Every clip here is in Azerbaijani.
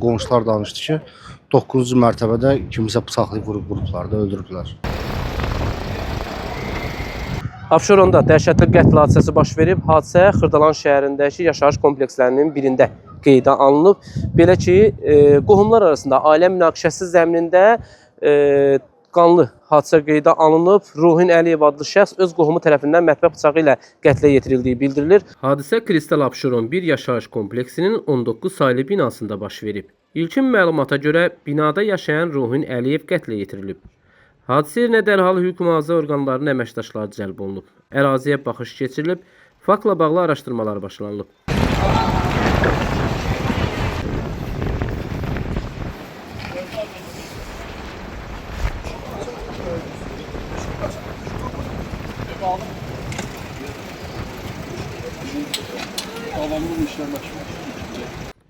Qonşular danışdı ki, 9-cu mərtəbədə kimisə bıçaqlayıb vurublar da, öldürüblər. Abşeronda dəhşətli qətl hadisəsi baş verib. Hadisə Xırdalan şəhərindəki yaşayış komplekslərinin birində qeydə alınıb. Belə ki, qohumlar arasında ailə münaqişəsi zəminində qanlı hadisə qeydə alınıb. Ruhin Əliyev adlı şəxs öz qohumu tərəfindən mətbəx bıçağı ilə qətlə yetirildiyi bildirilir. Hadisə Kristal Abşeron 1 yaşayış kompleksinin 19 saylı binasında baş verib. İlkin məlumata görə binada yaşayan Ruhin Əliyev qətlə yetirilib. Hadisə yerinə dərhal hüquq-mühafizə orqanlarının əməkdaşları cəlb olunub. Əraziyə baxış keçirilib, faktla bağlı araşdırmalar başlanılıb.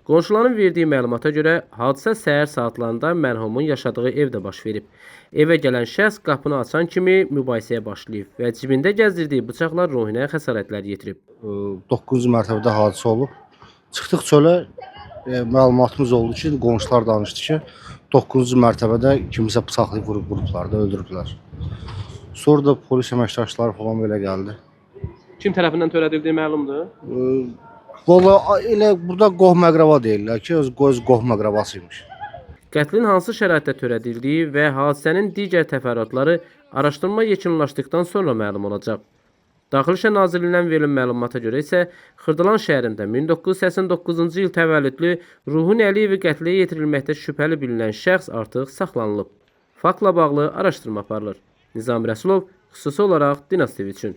Qonşuların verdiyi məlumata görə hadisə səhər saatlarında mərhumun yaşadığı evdə baş verib. Evə gələn şəxs qapını açan kimi mübahisəyə başlayıb və cibində gəzdirdiyi bıçaqla Ruhinə xəsarətlər yetirib. 9-cu mərtəbədə hadisə olub. Çıxdıq çölə, məlumatımız oldu ki, qonşular danışdı ki, 9-cu mərtəbədə kimisə bıçaqlayıb vurublar da, öldürüblər. Sonra da polis əməkdaşları falan belə gəldi. Kim tərəfindən törədildiyi məlumdur? Valla elə burada qohum-əqrəba deyirlər ki, öz qohum-əqrəbasıymış. Qətlin hansı şəraitdə törədildiyi və hadisənin digər təfərrüatları araşdırma yekunlaşdıqdan sonra məlum olacaq. Daxili İşlər Nazirliyindən verilən məlumata görə isə Xırdalan şəhərində 1989-cu il təvəllüdlü Ruhin Əliyevi qətlə yetirilməkdə şübhəli bilinən şəxs artıq saxlanılıb. Faktla bağlı araşdırma aparılır. Nizami Rəsulov, xüsusi olaraq Dinas TV üçün.